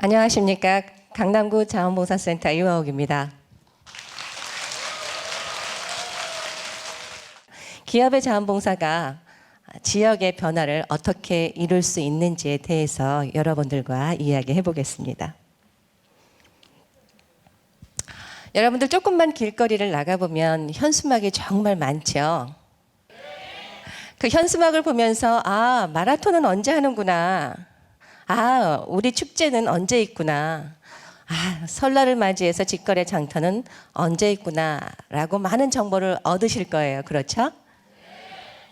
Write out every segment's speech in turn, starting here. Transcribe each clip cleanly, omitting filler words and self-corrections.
안녕하십니까. 강남구 자원봉사센터 이화옥입니다. 기업의 자원봉사가 지역의 변화를 어떻게 이룰 수 있는지에 대해서 여러분들과 이야기해 보겠습니다. 여러분들 조금만 길거리를 나가보면 현수막이 정말 많죠. 그 현수막을 보면서 마라톤은 언제 하는구나. 우리 축제는 언제 있구나. 설날을 맞이해서 직거래 장터는 언제 있구나 라고 많은 정보를 얻으실 거예요. 그렇죠?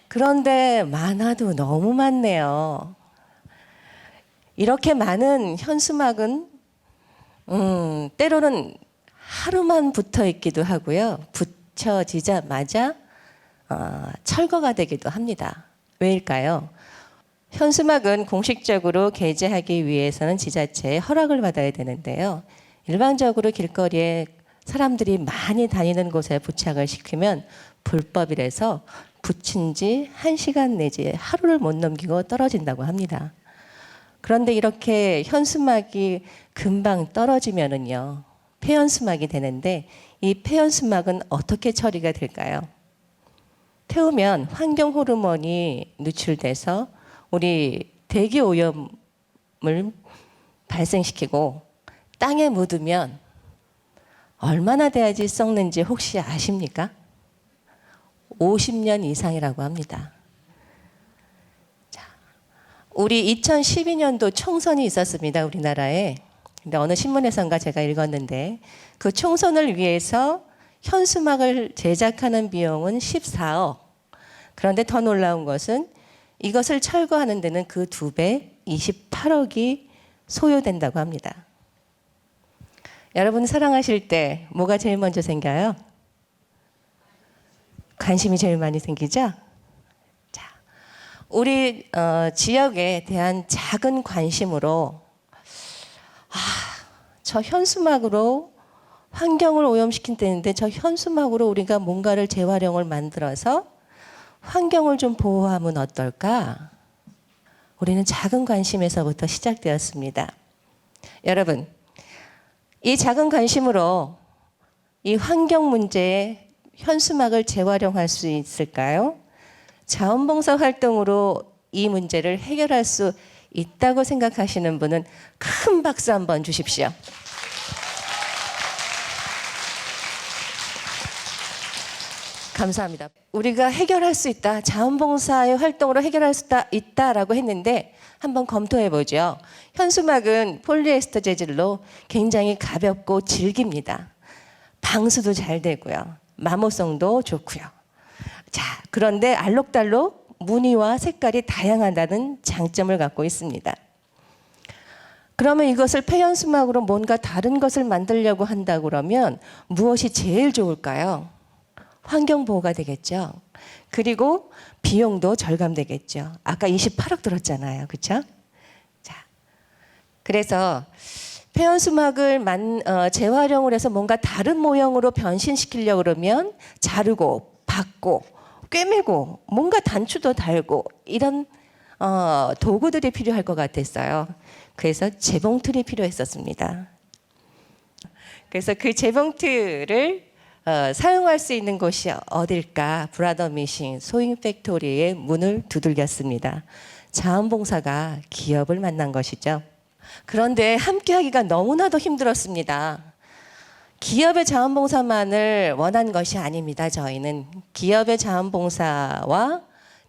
그런데 많아도 너무 많네요. 이렇게 많은 현수막은 때로는 하루만 붙어 있기도 하고요. 붙여지자마자 철거가 되기도 합니다. 왜일까요? 현수막은 공식적으로 게재하기 위해서는 지자체의 허락을 받아야 되는데요. 일반적으로 길거리에 사람들이 많이 다니는 곳에 부착을 시키면 불법이라서 붙인 지 1시간 내지 하루를 못 넘기고 떨어진다고 합니다. 그런데 이렇게 현수막이 금방 떨어지면은요, 폐현수막이 되는데 이 폐현수막은 어떻게 처리가 될까요? 태우면 환경 호르몬이 누출돼서 우리 대기 오염을 발생시키고 땅에 묻으면 얼마나 돼야지 썩는지 혹시 아십니까? 50년 이상이라고 합니다. 자, 우리 2012년도 총선이 있었습니다. 우리나라에. 근데 어느 신문에선가 제가 읽었는데 그 총선을 위해서 현수막을 제작하는 비용은 14억. 그런데 더 놀라운 것은 이것을 철거하는 데는 그 2배 28억이 소요된다고 합니다. 여러분 사랑하실 때 뭐가 제일 먼저 생겨요? 관심이 제일 많이 생기죠? 자, 우리 지역에 대한 작은 관심으로 저 현수막으로 환경을 오염시킨다는데 저 현수막으로 우리가 뭔가를 재활용을 만들어서 환경을 좀 보호하면 어떨까? 우리는 작은 관심에서부터 시작되었습니다. 여러분, 이 작은 관심으로 이 환경 문제에 현수막을 재활용할 수 있을까요? 자원봉사 활동으로 이 문제를 해결할 수 있다고 생각하시는 분은 큰 박수 한번 주십시오. 감사합니다. 우리가 해결할 수 있다. 자원봉사의 활동으로 해결할 수 있다라고 했는데 한번 검토해 보죠. 현수막은 폴리에스터 재질로 굉장히 가볍고 질깁니다. 방수도 잘 되고요. 마모성도 좋고요. 자, 그런데 알록달록 무늬와 색깔이 다양하다는 장점을 갖고 있습니다. 그러면 이것을 폐현수막으로 뭔가 다른 것을 만들려고 한다 그러면 무엇이 제일 좋을까요? 환경보호가 되겠죠. 그리고 비용도 절감되겠죠. 아까 28억 들었잖아요. 그렇죠? 자, 그래서 폐현수막을 재활용을 해서 뭔가 다른 모형으로 변신시키려고 그러면 자르고 박고 꿰매고 뭔가 단추도 달고 이런 도구들이 필요할 것 같았어요. 그래서 재봉틀이 필요했었습니다. 그래서 그 재봉틀을 사용할 수 있는 곳이 어딜까? 브라더 미싱 소잉 팩토리의 문을 두들겼습니다. 자원봉사가 기업을 만난 것이죠. 그런데 함께하기가 너무나도 힘들었습니다. 기업의 자원봉사만을 원한 것이 아닙니다. 저희는 기업의 자원봉사와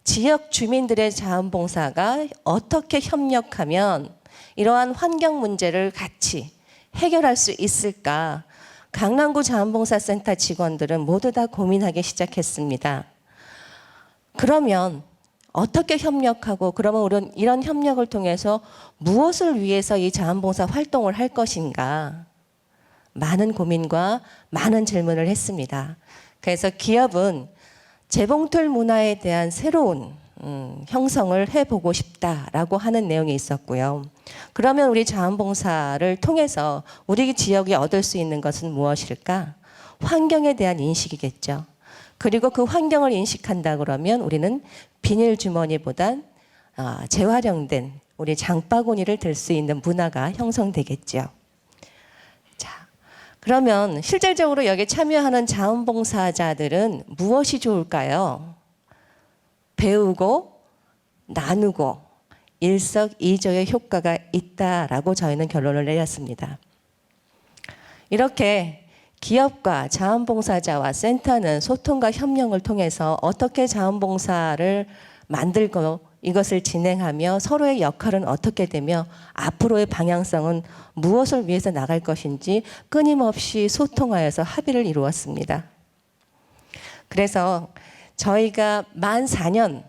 지역 주민들의 자원봉사가 어떻게 협력하면 이러한 환경 문제를 같이 해결할 수 있을까? 강남구 자원봉사센터 직원들은 모두 다 고민하기 시작했습니다. 그러면 어떻게 협력하고 그러면 우리는 이런 협력을 통해서 무엇을 위해서 이 자원봉사 활동을 할 것인가? 많은 고민과 많은 질문을 했습니다. 그래서 기업은 재봉틀 문화에 대한 새로운 형성을 해보고 싶다라고 하는 내용이 있었고요. 그러면 우리 자원봉사를 통해서 우리 지역이 얻을 수 있는 것은 무엇일까? 환경에 대한 인식이겠죠. 그리고 그 환경을 인식한다 그러면 우리는 비닐 주머니보단 재활용된 우리 장바구니를 들 수 있는 문화가 형성되겠죠. 자, 그러면 실질적으로 여기 참여하는 자원봉사자들은 무엇이 좋을까요? 배우고 나누고 일석이조의 효과가 있다라고 저희는 결론을 내렸습니다. 이렇게 기업과 자원봉사자와 센터는 소통과 협력을 통해서 어떻게 자원봉사를 만들고 이것을 진행하며 서로의 역할은 어떻게 되며 앞으로의 방향성은 무엇을 위해서 나갈 것인지 끊임없이 소통하여서 합의를 이루었습니다. 그래서 저희가 만 4년,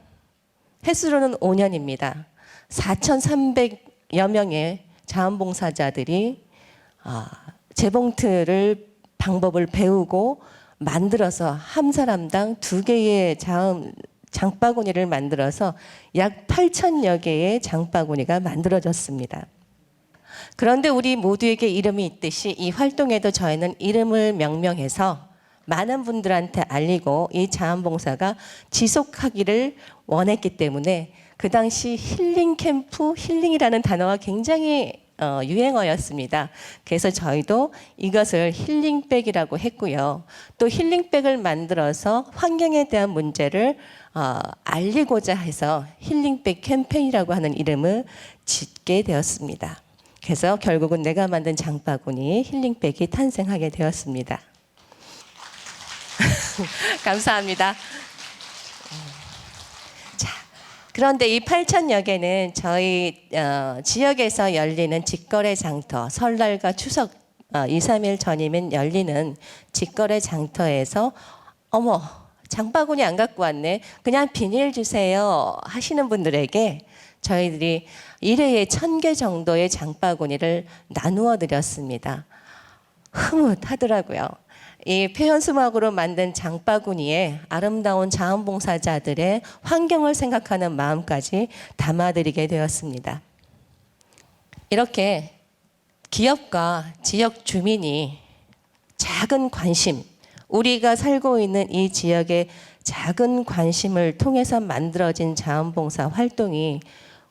횟수로는 5년입니다. 4,300여 명의 자원봉사자들이 재봉틀을 방법을 배우고 만들어서 한 사람당 2개의 장바구니를 만들어서 약 8,000여 개의 장바구니가 만들어졌습니다. 그런데 우리 모두에게 이름이 있듯이 이 활동에도 저희는 이름을 명명해서 많은 분들한테 알리고 이 자원봉사가 지속하기를 원했기 때문에 그 당시 힐링 캠프, 힐링이라는 단어가 굉장히 유행어였습니다. 그래서 저희도 이것을 힐링백이라고 했고요. 또 힐링백을 만들어서 환경에 대한 문제를 알리고자 해서 힐링백 캠페인이라고 하는 이름을 짓게 되었습니다. 그래서 결국은 내가 만든 장바구니 힐링백이 탄생하게 되었습니다. 감사합니다. 자, 그런데 이 8,000여 개는 저희 지역에서 열리는 직거래 장터, 설날과 추석 2, 3일 전이면 열리는 직거래 장터에서 어머, 장바구니 안 갖고 왔네. 그냥 비닐 주세요 하시는 분들에게 저희들이 1회에 1,000개 정도의 장바구니를 나누어 드렸습니다. 흐뭇하더라고요. 이 표현수막으로 만든 장바구니에 아름다운 자원봉사자들의 환경을 생각하는 마음까지 담아드리게 되었습니다. 이렇게 기업과 지역 주민이 작은 관심, 우리가 살고 있는 이 지역의 작은 관심을 통해서 만들어진 자원봉사 활동이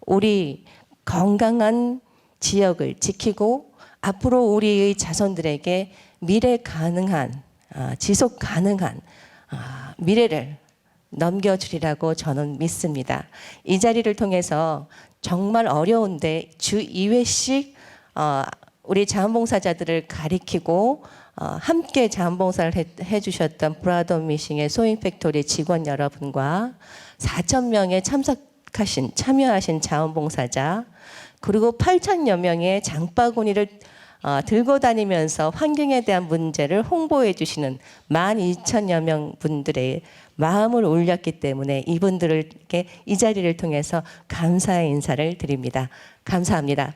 우리 건강한 지역을 지키고 앞으로 우리의 자손들에게 미래 가능한, 지속 가능한 미래를 넘겨주리라고 저는 믿습니다. 이 자리를 통해서 정말 어려운데 주 2회씩 우리 자원봉사자들을 가리키고 함께 자원봉사를 해주셨던 브라더 미싱의 소잉 팩토리 직원 여러분과 4,000명의 참여하신 자원봉사자 그리고 8,000여 명의 장바구니를 들고 다니면서 환경에 대한 문제를 홍보해 주시는 12,000여 명 분들의 마음을 울렸기 때문에 이분들에게 이 자리를 통해서 감사의 인사를 드립니다. 감사합니다.